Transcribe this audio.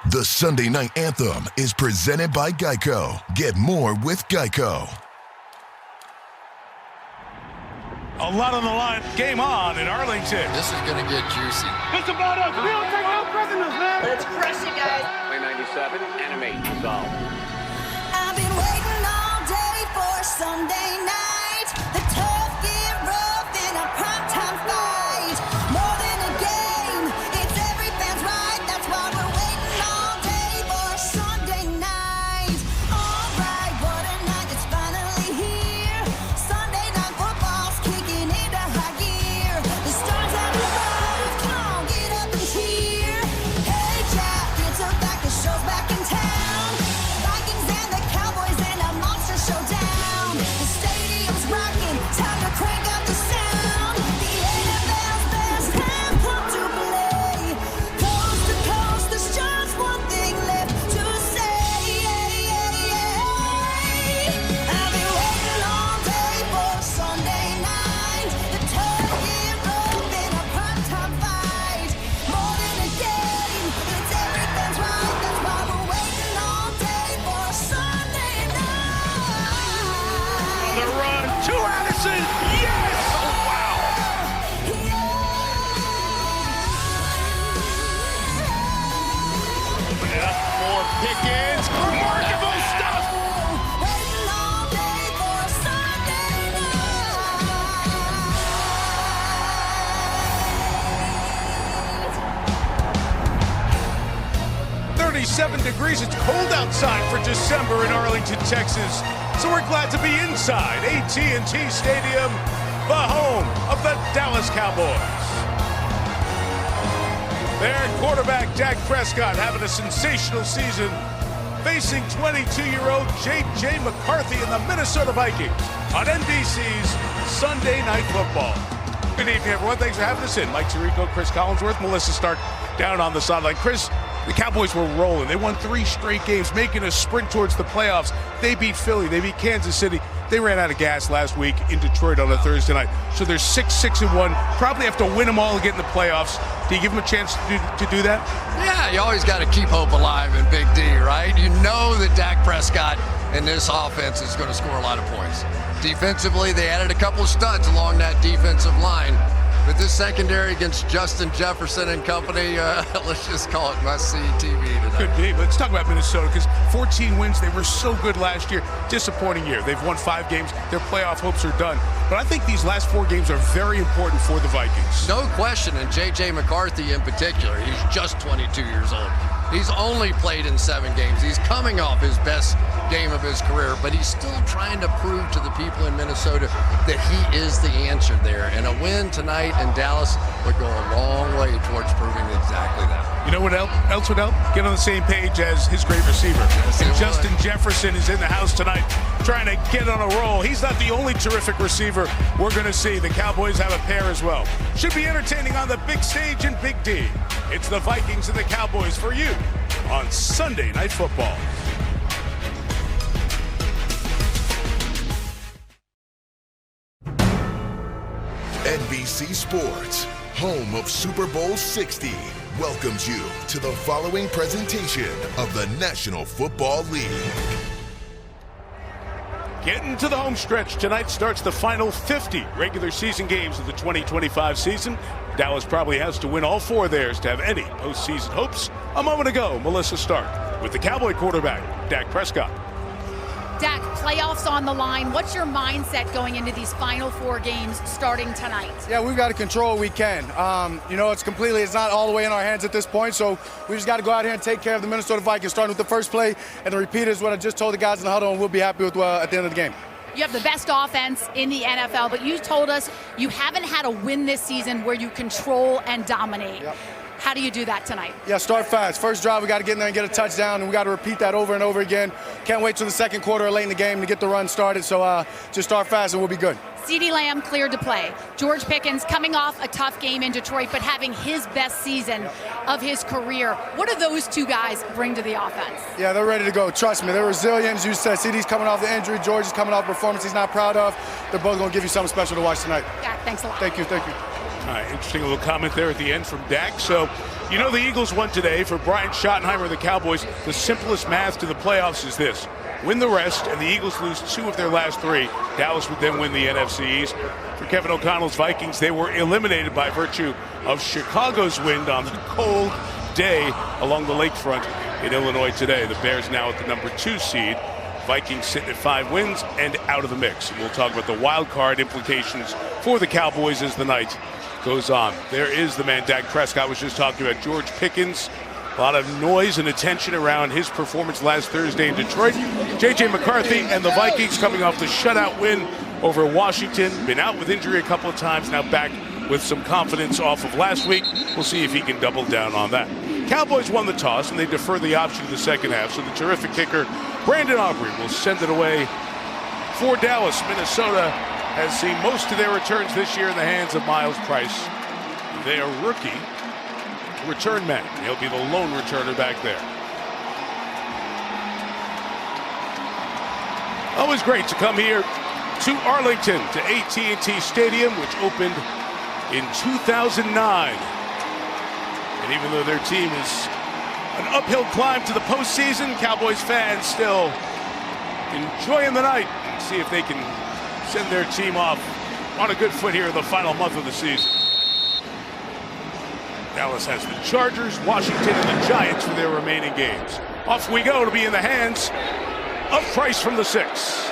The Sunday Night Anthem is presented by Geico. Get more with Geico. A lot on the line. Game on in Arlington. This is going to get juicy. It's about us. We don't take no prisoners, man. Let's crush it, guys. Play 97, animate, resolve. I've been waiting all day for Sunday night. The tough get rough in a primetime fight. More than a game, it's every fan's right. That's why we're waiting all day for Sunday night. All right, what a night, it's finally here. Sunday night football's kicking into high gear. The stars have arrived, come on, get up and cheer. Hey, Jack, it's a back, the show's back in town. Vikings and the Cowboys in a monster showdown. The stadium's rocking, time to crank up the sound. The NFL's best have come to play. Coast to coast, there's just one thing left to say. I've been waiting all day for Sunday night. The tough get rough in a primetime fight. More than a game, it's every fan's right. That's why we're waiting all day for Sunday night. The run to Addison. Yes! Oh, wow. Open it up for Pickens. Remarkable stuff. Waiting all day for Sunday night. 37 degrees. It's cold outside for December in Arlington, Texas. So we're glad to be inside AT&T Stadium, the home of the Dallas Cowboys. Their quarterback, Dak Prescott, having a sensational season, facing 22-year-old J.J. McCarthy and the Minnesota Vikings on NBC's Sunday Night Football. Good evening, everyone. Thanks for having us in. Mike Tirico, Chris Collinsworth, Melissa Stark down on the sideline. Chris, the Cowboys were rolling. They won 3 straight games, making a sprint towards the playoffs. They beat Philly. They beat Kansas City. They ran out of gas last week in Detroit on a Thursday night. So they're 6-1. Probably have to win them all to get in the playoffs. Do you give them a chance to do that? Yeah, you always got to keep hope alive in Big D, right? You know that Dak Prescott and this offense is going to score a lot of points. Defensively, they added a couple of studs along that defensive line. But this secondary against Justin Jefferson and company, let's just call it must-see TV tonight. Could be. Let's talk about Minnesota, because 14 wins. They were so good last year. Disappointing year. They've won 5 games. Their playoff hopes are done. But I think these last 4 games are very important for the Vikings. No question, and J.J. McCarthy in particular. He's just 22 years old. He's only played in 7 games. He's coming off his best game of his career, but he's still trying to prove to the people in Minnesota that he is the answer there. And a win tonight in Dallas would go a long way towards proving exactly that. You know what else would help? Get on the same page as his great receiver. Yes, And it Justin would. Jefferson is in the house tonight trying to get on a roll. He's not the only terrific receiver we're going to see. The Cowboys have a pair as well. Should be entertaining on the big stage in Big D. It's the Vikings and the Cowboys for you on Sunday Night Football. NBC Sports, home of Super Bowl 60, welcomes you to the following presentation of the National Football League. Getting to the home stretch tonight starts the final 50 regular season games of the 2025 season. Dallas probably has to win all 4 of theirs to have any postseason hopes. A moment ago, Melissa Stark with the Cowboy quarterback, Dak Prescott. Dak, playoffs on the line. What's your mindset going into these final 4 games starting tonight? Yeah, we've got to control what we can. It's not all the way in our hands at this point, so we just got to go out here and take care of the Minnesota Vikings, starting with the first play, and the repeat is what I just told the guys in the huddle, and we'll be happy with at the end of the game. You have the best offense in the NFL, but you told us you haven't had a win this season where you control and dominate. Yep. How do you do that tonight? Yeah, start fast. First drive, we got to get in there and get a touchdown, and we got to repeat that over and over again. Can't wait till the second quarter or late in the game to get the run started, so just start fast and we'll be good. CeeDee Lamb cleared to play. George Pickens coming off a tough game in Detroit, but having his best season of his career. What do those 2 guys bring to the offense? Yeah, they're ready to go. Trust me, they're resilient. As you said, CeeDee's coming off the injury. George is coming off a performance he's not proud of. They're both going to give you something special to watch tonight. Yeah, thanks a lot. Thank you. Interesting little comment there at the end from Dak. So, you know, the Eagles won today. For Brian Schottenheimer and the Cowboys, the simplest math to the playoffs is this: win the rest, and the Eagles lose 2 of their last 3. Dallas would then win the NFC East. For Kevin O'Connell's Vikings, they were eliminated by virtue of Chicago's win on the cold day along the lakefront in Illinois today. The Bears now at the number 2 seed. Vikings sitting at 5 wins and out of the mix. And we'll talk about the wild card implications for the Cowboys as the night goes on. There is the man Dak Prescott was just talking about, George Pickens. A lot of noise and attention around his performance last Thursday in Detroit. J.J. McCarthy and the Vikings coming off the shutout win over Washington. Been out with injury a couple of times, now back with some confidence off of last week. We'll see if he can double down on that. Cowboys won the toss, and they defer the option to the second half, so the terrific kicker, Brandon Aubrey, will send it away for Dallas. Minnesota has seen most of their returns this year in the hands of Miles Price. They are rookie return man. He'll be the lone returner back there. Always great to come here to Arlington, to AT&T Stadium, which opened in 2009. And even though their team is an uphill climb to the postseason, Cowboys fans still enjoying the night and see if they can send their team off on a good foot here in the final month of the season. Dallas has the Chargers, Washington, and the Giants for their remaining games. Off we go to be in the hands of Price from the 6.